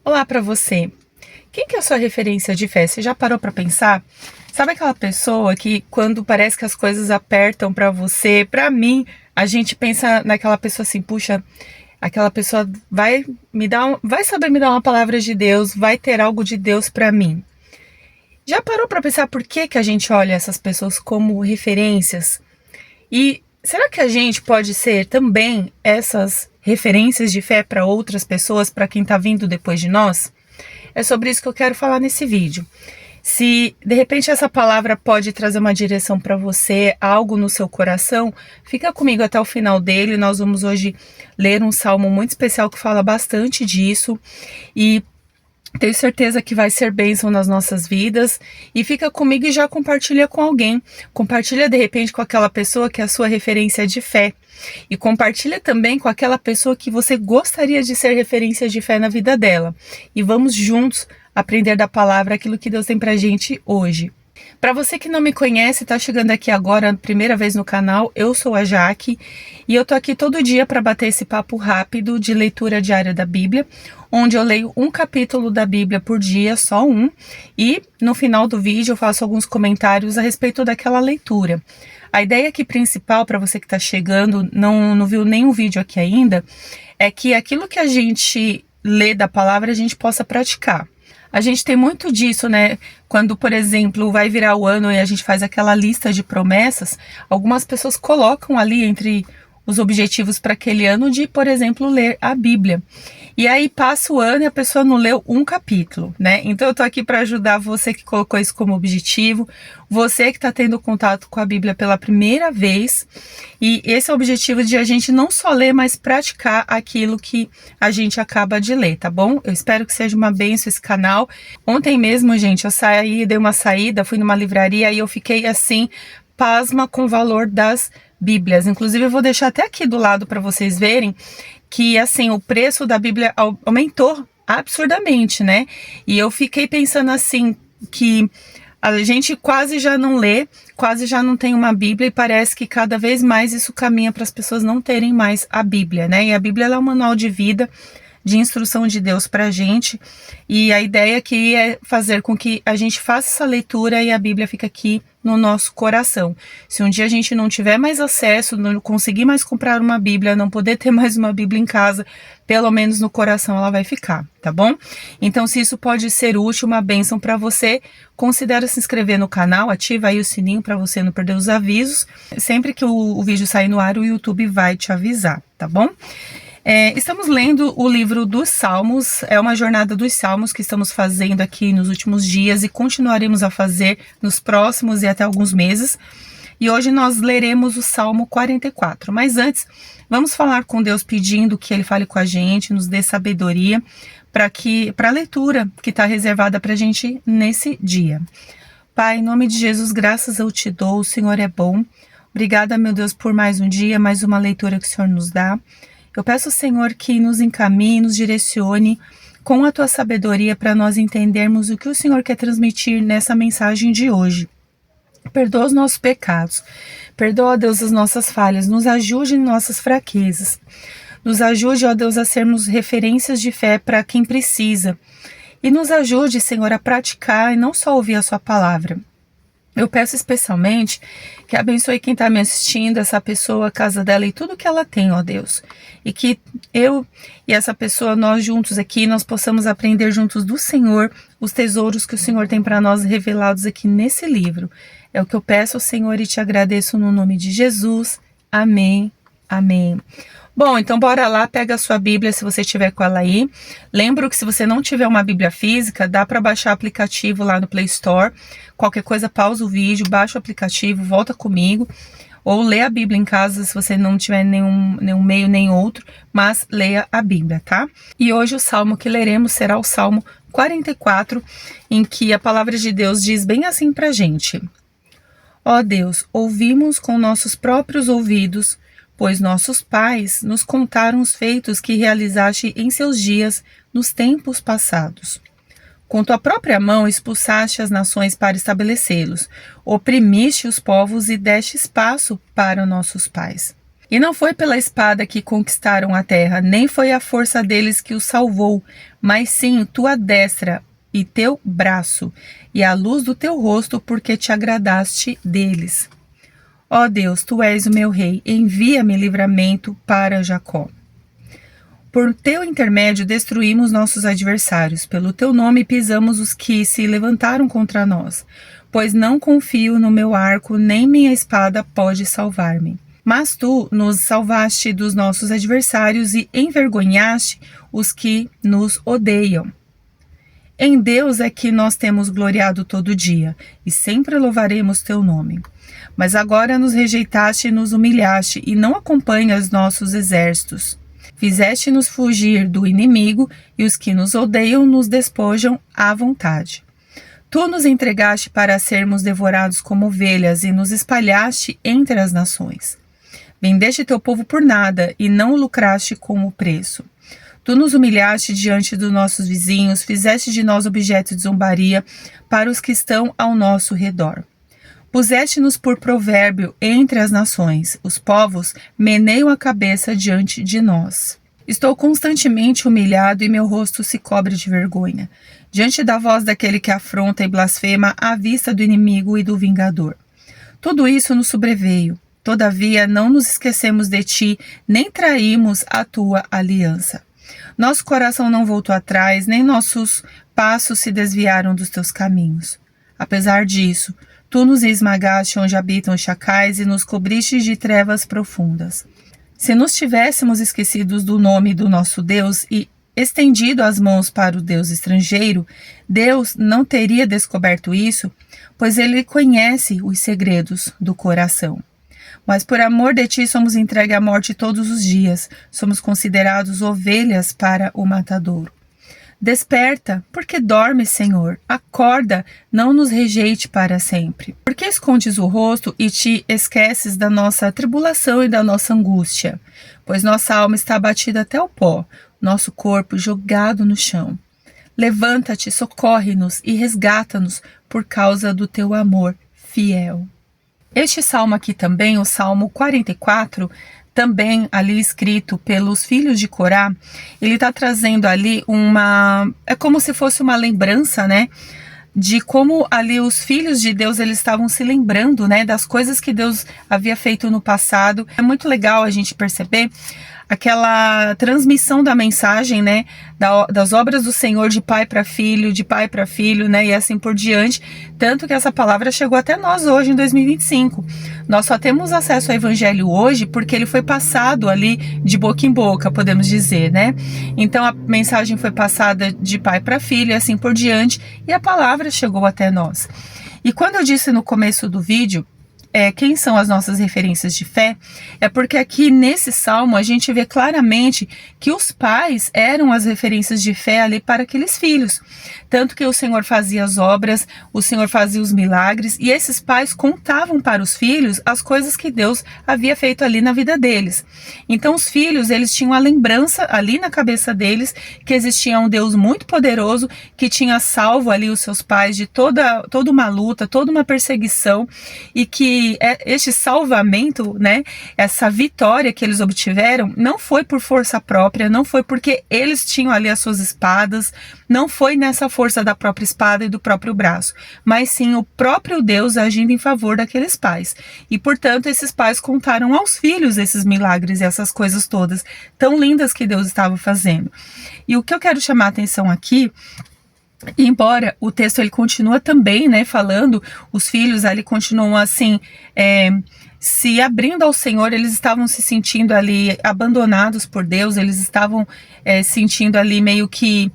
Olá para você. Quem que é a sua referência de fé? Você já parou para pensar? Sabe aquela pessoa que quando parece que as coisas apertam para você, para mim, a gente pensa naquela pessoa assim, puxa, aquela pessoa vai saber me dar uma palavra de Deus, vai ter algo de Deus para mim. Já parou para pensar por que que a gente olha essas pessoas como referências? E será que a gente pode ser também essas referências de fé para outras pessoas, para quem está vindo depois de nós? É sobre isso que eu quero falar nesse vídeo. Se de repente essa palavra pode trazer uma direção para você, algo no seu coração, fica comigo até o final dele. Nós vamos hoje ler um salmo muito especial que fala bastante disso e tenho certeza que vai ser bênção nas nossas vidas. E fica comigo e já compartilha com alguém. Compartilha de repente com aquela pessoa que é a sua referência de fé. E compartilha também com aquela pessoa que você gostaria de ser referência de fé na vida dela. E vamos juntos aprender da palavra aquilo que Deus tem pra gente hoje. Para você que não me conhece, está chegando aqui agora, primeira vez no canal, eu sou a Jaque e eu tô aqui todo dia para bater esse papo rápido de leitura diária da Bíblia, onde eu leio um capítulo da Bíblia por dia, só um, e no final do vídeo eu faço alguns comentários a respeito daquela leitura. A ideia aqui principal para você que está chegando, não viu nenhum vídeo aqui ainda, é que aquilo que a gente lê da palavra a gente possa praticar. A gente tem muito disso, né? Quando, por exemplo, vai virar o ano e a gente faz aquela lista de promessas, algumas pessoas colocam ali entre os objetivos para aquele ano de, por exemplo, ler a Bíblia. E aí passa o ano e a pessoa não leu um capítulo, né? Então eu tô aqui para ajudar você que colocou isso como objetivo, você que está tendo contato com a Bíblia pela primeira vez. E esse é o objetivo de a gente não só ler, mas praticar aquilo que a gente acaba de ler, tá bom? Eu espero que seja uma bênção esse canal. Ontem mesmo, gente, eu dei uma saída, fui numa livraria e eu fiquei assim, pasma com o valor das Bíblias. Inclusive eu vou deixar até aqui do lado para vocês verem que assim o preço da Bíblia aumentou absurdamente, né? E eu fiquei pensando assim que a gente quase já não lê, quase já não tem uma Bíblia e parece que cada vez mais isso caminha para as pessoas não terem mais a Bíblia, né? E a Bíblia ela é um manual de vida, de instrução de Deus para a gente, e a ideia aqui é fazer com que a gente faça essa leitura e a Bíblia fique aqui no nosso coração. Se um dia a gente não tiver mais acesso, não conseguir mais comprar uma Bíblia, não poder ter mais uma Bíblia em casa, pelo menos no coração ela vai ficar, tá bom? Então, se isso pode ser útil, uma bênção para você, considere se inscrever no canal, ativa aí o sininho para você não perder os avisos. Sempre que o vídeo sair no ar, o YouTube vai te avisar, tá bom? Estamos lendo o livro dos Salmos, é uma jornada dos Salmos que estamos fazendo aqui nos últimos dias e continuaremos a fazer nos próximos e até alguns meses. E hoje nós leremos o Salmo 44. Mas antes, vamos falar com Deus pedindo que Ele fale com a gente, nos dê sabedoria para a leitura que está reservada para a gente nesse dia. Pai, em nome de Jesus, graças eu te dou, o Senhor é bom. Obrigada, meu Deus, por mais um dia, mais uma leitura que o Senhor nos dá. Eu peço, Senhor, que nos encaminhe, nos direcione com a Tua sabedoria para nós entendermos o que o Senhor quer transmitir nessa mensagem de hoje. Perdoa os nossos pecados, perdoa, ó Deus, as nossas falhas, nos ajude em nossas fraquezas. Nos ajude, ó Deus, a sermos referências de fé para quem precisa. E nos ajude, Senhor, a praticar e não só ouvir a Sua palavra. Eu peço especialmente que abençoe quem está me assistindo, essa pessoa, a casa dela e tudo que ela tem, ó Deus. E que eu e essa pessoa, nós juntos aqui, nós possamos aprender juntos do Senhor os tesouros que o Senhor tem para nós revelados aqui nesse livro. É o que eu peço ao Senhor e te agradeço no nome de Jesus. Amém. Amém. Bom, então bora lá, pega a sua Bíblia se você tiver com ela aí. Lembro que se você não tiver uma Bíblia física, dá para baixar o aplicativo lá no Play Store. Qualquer coisa, pausa o vídeo, baixa o aplicativo, volta comigo. Ou lê a Bíblia em casa se você não tiver nenhum meio nem outro, mas leia a Bíblia, tá? E hoje o salmo que leremos será o Salmo 44, em que a palavra de Deus diz bem assim pra gente. Ó Deus, ouvimos com nossos próprios ouvidos, pois nossos pais nos contaram os feitos que realizaste em seus dias nos tempos passados. Com tua própria mão expulsaste as nações para estabelecê-los, oprimiste os povos e deste espaço para nossos pais. E não foi pela espada que conquistaram a terra, nem foi a força deles que os salvou, mas sim tua destra e teu braço, e a luz do teu rosto, porque te agradaste deles. Ó Deus, tu és o meu rei, envia-me livramento para Jacó. Por teu intermédio destruímos nossos adversários, pelo teu nome pisamos os que se levantaram contra nós, pois não confio no meu arco, nem minha espada pode salvar-me. Mas tu nos salvaste dos nossos adversários e envergonhaste os que nos odeiam. Em Deus é que nós temos gloriado todo dia, e sempre louvaremos teu nome. Mas agora nos rejeitaste e nos humilhaste, e não acompanhas nossos exércitos. Fizeste-nos fugir do inimigo, e os que nos odeiam nos despojam à vontade. Tu nos entregaste para sermos devorados como ovelhas, e nos espalhaste entre as nações. Vendeste teu povo por nada, e não o lucraste com o preço. Tu nos humilhaste diante dos nossos vizinhos, fizeste de nós objeto de zombaria para os que estão ao nosso redor. Puseste-nos por provérbio entre as nações, os povos meneiam a cabeça diante de nós. Estou constantemente humilhado e meu rosto se cobre de vergonha, diante da voz daquele que afronta e blasfema à vista do inimigo e do vingador. Tudo isso nos sobreveio. Todavia, não nos esquecemos de ti, nem traímos a tua aliança. Nosso coração não voltou atrás, nem nossos passos se desviaram dos teus caminhos. Apesar disso, tu nos esmagaste onde habitam os chacais e nos cobriste de trevas profundas. Se nos tivéssemos esquecidos do nome do nosso Deus e estendido as mãos para o Deus estrangeiro, Deus não teria descoberto isso, pois ele conhece os segredos do coração. Mas por amor de ti somos entregues à morte todos os dias, somos considerados ovelhas para o matadouro. Desperta, porque dormes, Senhor. Acorda, não nos rejeite para sempre. Por que escondes o rosto e te esqueces da nossa tribulação e da nossa angústia? Pois nossa alma está abatida até o pó, nosso corpo jogado no chão. Levanta-te, socorre-nos e resgata-nos por causa do teu amor fiel. Este salmo aqui também, o Salmo 44, também ali escrito pelos filhos de Corá, ele está trazendo ali é como se fosse uma lembrança, né, de como ali os filhos de Deus, eles estavam se lembrando, né, das coisas que Deus havia feito no passado. É muito legal a gente perceber aquela transmissão da mensagem, né, das obras do Senhor de pai para filho, né, e assim por diante, tanto que essa palavra chegou até nós hoje em 2025. Nós só temos acesso ao evangelho hoje porque ele foi passado ali de boca em boca, podemos dizer, né? Então a mensagem foi passada de pai para filho e assim por diante, e a palavra chegou até nós. E quando eu disse no começo do vídeo, quem são as nossas referências de fé, é porque aqui nesse salmo a gente vê claramente que os pais eram as referências de fé ali para aqueles filhos. Tanto que o Senhor fazia as obras, o Senhor fazia os milagres, e esses pais contavam para os filhos as coisas que Deus havia feito ali na vida deles. Então os filhos, eles tinham a lembrança ali na cabeça deles que existia um Deus muito poderoso que tinha salvo ali os seus pais de toda uma luta, toda uma perseguição, e que este salvamento, né, essa vitória que eles obtiveram, não foi por força própria, não foi porque eles tinham ali as suas espadas, não foi nessa força da própria espada e do próprio braço, mas sim o próprio Deus agindo em favor daqueles pais. E, portanto, esses pais contaram aos filhos esses milagres e essas coisas todas tão lindas que Deus estava fazendo. E o que eu quero chamar a atenção aqui, embora o texto ele continua também, né, falando, os filhos ali continuam assim, se abrindo ao Senhor, eles estavam se sentindo ali abandonados por Deus, eles estavam sentindo ali meio que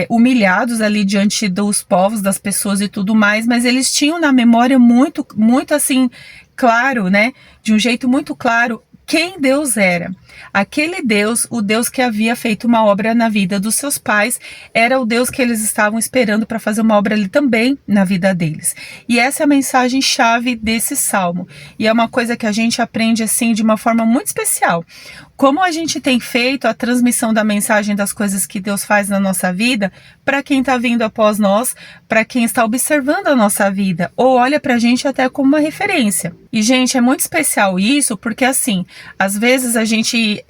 humilhados ali diante dos povos, das pessoas e tudo mais, mas eles tinham na memória muito, muito assim, claro, né, de um jeito muito claro, quem Deus era. Aquele Deus, o Deus que havia feito uma obra na vida dos seus pais, era o Deus que eles estavam esperando para fazer uma obra ali também na vida deles. E essa é a mensagem chave desse salmo. E é uma coisa que a gente aprende assim de uma forma muito especial. Como a gente tem feito a transmissão da mensagem das coisas que Deus faz na nossa vida para quem está vindo após nós, para quem está observando a nossa vida, ou olha para a gente até como uma referência. E, gente, é muito especial isso, porque assim, às vezes a gente,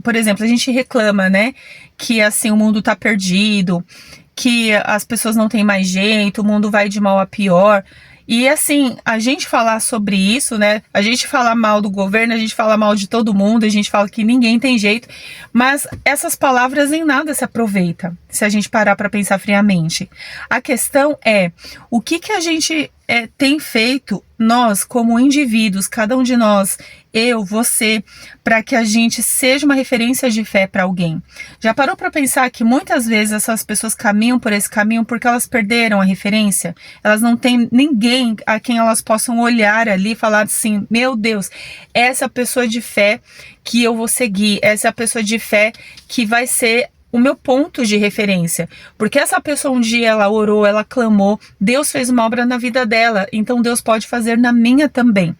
por exemplo, a gente reclama, né, que assim, o mundo tá perdido, que as pessoas não têm mais jeito, o mundo vai de mal a pior. E assim, a gente falar sobre isso, né? A gente fala mal do governo, a gente fala mal de todo mundo, a gente fala que ninguém tem jeito, mas essas palavras em nada se aproveita, se a gente parar para pensar friamente. A questão é, o que que a gente tem feito, nós como indivíduos, cada um de nós, eu, você, para que a gente seja uma referência de fé para alguém? Já parou para pensar que muitas vezes essas pessoas caminham por esse caminho porque elas perderam a referência? Elas não têm ninguém a quem elas possam olhar ali e falar assim, meu Deus, essa pessoa de fé que eu vou seguir, essa pessoa de fé que vai ser o meu ponto de referência, porque essa pessoa um dia ela orou, ela clamou, Deus fez uma obra na vida dela, então Deus pode fazer na minha também.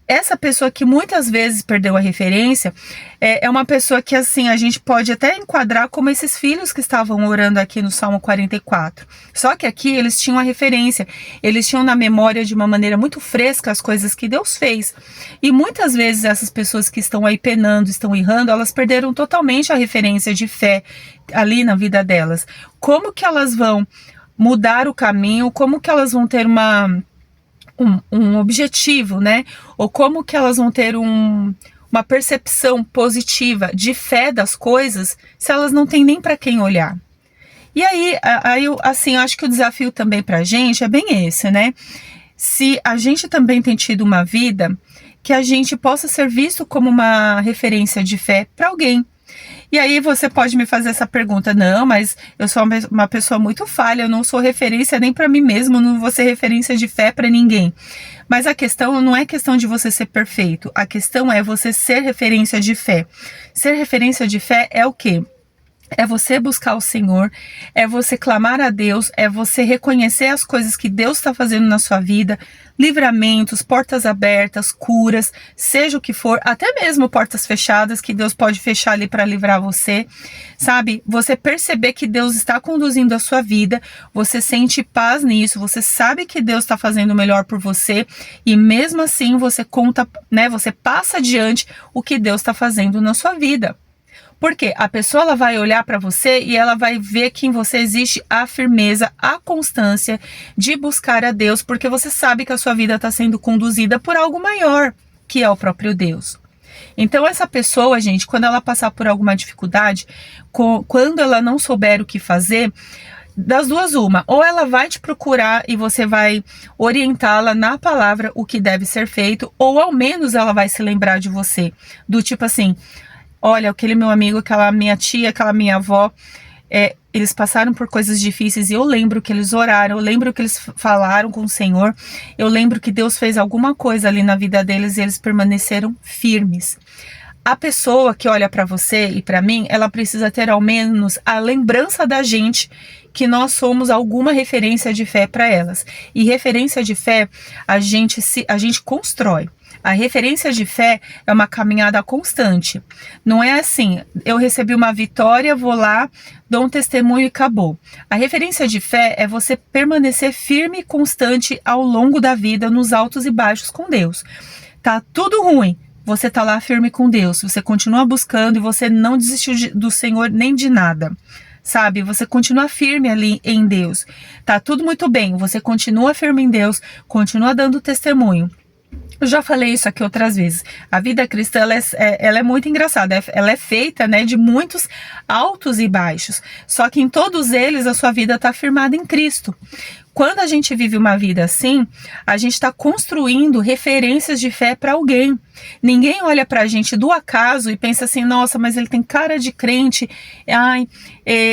Essa pessoa que muitas vezes perdeu a referência é uma pessoa que assim a gente pode até enquadrar como esses filhos que estavam orando aqui no Salmo 44. Só que aqui eles tinham a referência, eles tinham na memória de uma maneira muito fresca as coisas que Deus fez. E muitas vezes essas pessoas que estão aí penando, estão errando, elas perderam totalmente a referência de fé ali na vida delas. Como que elas vão mudar o caminho? Como que elas vão ter um objetivo, né? Ou como que elas vão ter uma percepção positiva de fé das coisas se elas não têm nem para quem olhar? E aí, assim, eu acho que o desafio também pra gente é bem esse, né? Se a gente também tem tido uma vida que a gente possa ser visto como uma referência de fé para alguém. E aí você pode me fazer essa pergunta, não, mas eu sou uma pessoa muito falha, eu não sou referência nem para mim mesmo, não vou ser referência de fé para ninguém. Mas a questão não é questão de você ser perfeito, a questão é você ser referência de fé. Ser referência de fé é o quê? É você buscar o Senhor, é você clamar a Deus, é você reconhecer as coisas que Deus está fazendo na sua vida, livramentos, portas abertas, curas, seja o que for, até mesmo portas fechadas que Deus pode fechar ali para livrar você, sabe? Você perceber que Deus está conduzindo a sua vida, você sente paz nisso, você sabe que Deus está fazendo o melhor por você e mesmo assim você conta, né? Você passa adiante o que Deus está fazendo na sua vida. Porque a pessoa ela vai olhar para você e ela vai ver que em você existe a firmeza, a constância de buscar a Deus, porque você sabe que a sua vida está sendo conduzida por algo maior, que é o próprio Deus. Então essa pessoa, gente, quando ela passar por alguma dificuldade, quando ela não souber o que fazer, das duas uma, ou ela vai te procurar e você vai orientá-la na palavra o que deve ser feito, ou ao menos ela vai se lembrar de você, do tipo assim, olha, aquele meu amigo, aquela minha tia, aquela minha avó, eles passaram por coisas difíceis e eu lembro que eles oraram, eu lembro que eles falaram com o Senhor, eu lembro que Deus fez alguma coisa ali na vida deles e eles permaneceram firmes. A pessoa que olha para você e para mim, ela precisa ter ao menos a lembrança da gente que nós somos alguma referência de fé para elas. E referência de fé, a gente constrói. A referência de fé é uma caminhada constante. Não é assim, eu recebi uma vitória, vou lá, dou um testemunho e acabou. A referência de fé é você permanecer firme e constante ao longo da vida, nos altos e baixos com Deus. Tá tudo ruim, você tá lá firme com Deus, você continua buscando e você não desistiu do Senhor nem de nada. Sabe, você continua firme ali em Deus. Tá tudo muito bem, você continua firme em Deus, continua dando testemunho. Eu já falei isso aqui outras vezes. A vida cristã ela é muito engraçada. Ela é feita, né, de muitos altos e baixos. Só que em todos eles a sua vida está firmada em Cristo. Quando a gente vive uma vida assim, a gente está construindo referências de fé para alguém. Ninguém olha para a gente do acaso e pensa assim, nossa, mas ele tem cara de crente,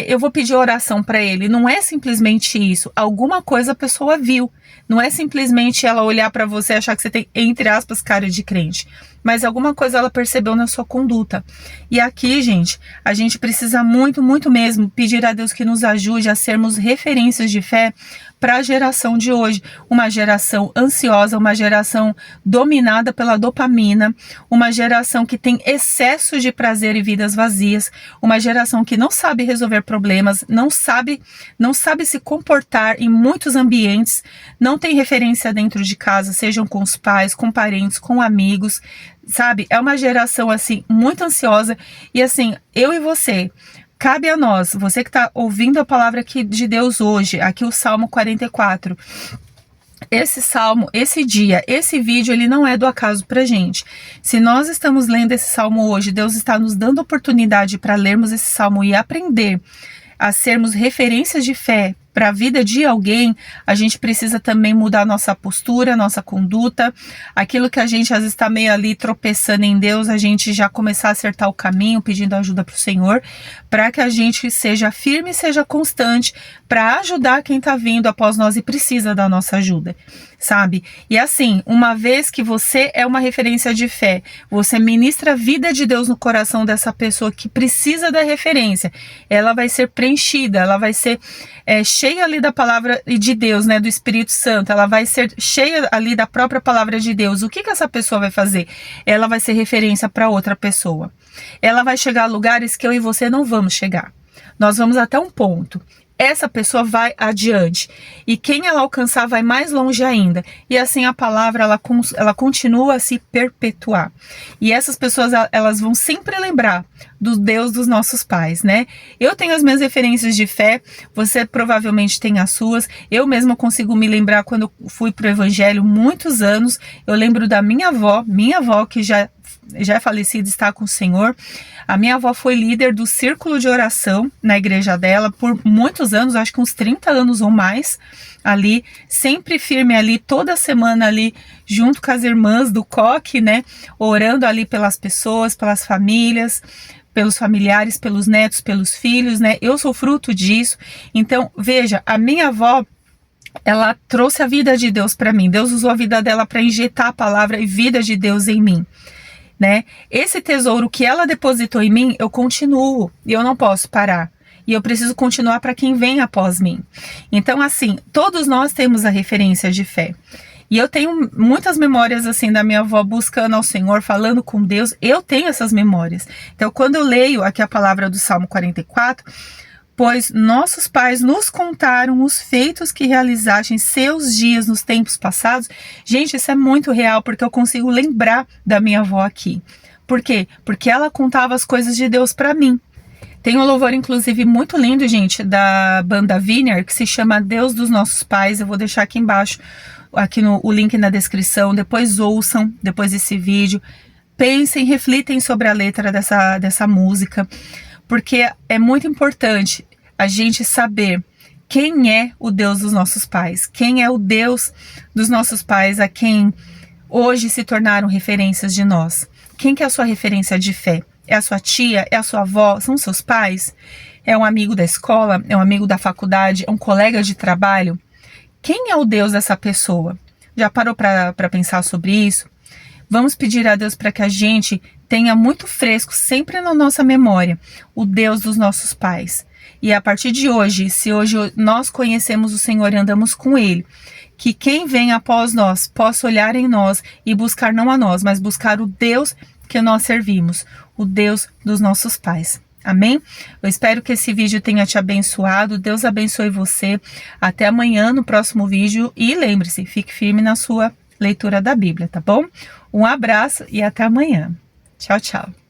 eu vou pedir oração para ele. Não é simplesmente isso. Alguma coisa a pessoa viu. Não é simplesmente ela olhar para você e achar que você tem, entre aspas, cara de crente. mas alguma coisa ela percebeu na sua conduta. E aqui, gente, a gente precisa muito, muito mesmo pedir a Deus que nos ajude a sermos referências de fé para a geração de hoje, uma geração ansiosa, uma geração dominada pela dopamina, uma geração que tem excesso de prazer e vidas vazias, uma geração que não sabe resolver problemas, não sabe se comportar em muitos ambientes, não tem referência dentro de casa, sejam com os pais, com parentes, com amigos, sabe? É uma geração assim muito ansiosa e assim, eu e você, cabe a nós, você que está ouvindo a palavra aqui de Deus hoje, aqui o Salmo 44, esse salmo, esse dia, esse vídeo, ele não é do acaso pra gente. Se nós estamos lendo esse salmo hoje, Deus está nos dando oportunidade para lermos esse salmo e aprender a sermos referências de fé para a vida de alguém, a gente precisa também mudar nossa postura, nossa conduta, aquilo que a gente às vezes está meio ali tropeçando em Deus, a gente já começar a acertar o caminho, pedindo ajuda para o Senhor, para que a gente seja firme e seja constante para ajudar quem está vindo após nós e precisa da nossa ajuda, sabe? E assim, uma vez que você é uma referência de fé, você ministra a vida de Deus no coração dessa pessoa que precisa da referência, ela vai ser preenchida, ela vai ser cheia ali da palavra de Deus, né, do Espírito Santo, ela vai ser cheia ali da própria palavra de Deus. O que essa pessoa vai fazer? Ela vai ser referência para outra pessoa. Ela vai chegar a lugares que eu e você não vamos chegar. Nós vamos até um ponto. Essa pessoa vai adiante. E quem ela alcançar vai mais longe ainda. E assim a palavra, ela continua a se perpetuar. E essas pessoas, elas vão sempre lembrar do Deus dos nossos pais, né? Eu tenho as minhas referências de fé, você provavelmente tem as suas. Eu mesma consigo me lembrar quando eu fui pro evangelho muitos anos. Eu lembro da minha avó que já é falecida, está com o Senhor. A minha avó foi líder do círculo de oração na igreja dela por muitos anos, acho que uns 30 anos ou mais, ali, sempre firme ali, toda semana ali, junto com as irmãs do coque, né, orando ali pelas pessoas, pelas famílias, pelos familiares, pelos netos, pelos filhos, né, eu sou fruto disso. Então, veja, a minha avó, ela trouxe a vida de Deus para mim, Deus usou a vida dela para injetar a palavra e vida de Deus em mim. Né? Esse tesouro que ela depositou em mim, eu continuo e eu não posso parar. E eu preciso continuar para quem vem após mim. Então, assim, todos nós temos a referência de fé. E eu tenho muitas memórias, assim, da minha avó buscando ao Senhor, falando com Deus. Eu tenho essas memórias. Então, quando eu leio aqui a palavra do Salmo 44... Pois nossos pais nos contaram os feitos que realizaste em seus dias nos tempos passados. Gente, isso é muito real, porque eu consigo lembrar da minha avó aqui. Por quê? Porque ela contava as coisas de Deus para mim. Tem um louvor, inclusive, muito lindo, gente, da banda Vineyard, que se chama Deus dos Nossos Pais. Eu vou deixar aqui embaixo, o link na descrição. Depois ouçam, depois desse vídeo. Pensem, reflitem sobre a letra dessa música. Porque é muito importante a gente saber quem é o Deus dos nossos pais, quem é o Deus dos nossos pais a quem hoje se tornaram referências de nós. Quem que é a sua referência de fé? É a sua tia? É a sua avó? São seus pais? É um amigo da escola? É um amigo da faculdade? É um colega de trabalho? Quem é o Deus dessa pessoa? Já parou para pensar sobre isso? Vamos pedir a Deus para que a gente tenha muito fresco, sempre na nossa memória, o Deus dos nossos pais. E a partir de hoje, se hoje nós conhecemos o Senhor e andamos com Ele, que quem vem após nós possa olhar em nós e buscar não a nós, mas buscar o Deus que nós servimos, o Deus dos nossos pais. Amém? Eu espero que esse vídeo tenha te abençoado. Deus abençoe você. Até amanhã no próximo vídeo. E lembre-se, fique firme na sua leitura da Bíblia, tá bom? Um abraço e até amanhã. Tchau, tchau.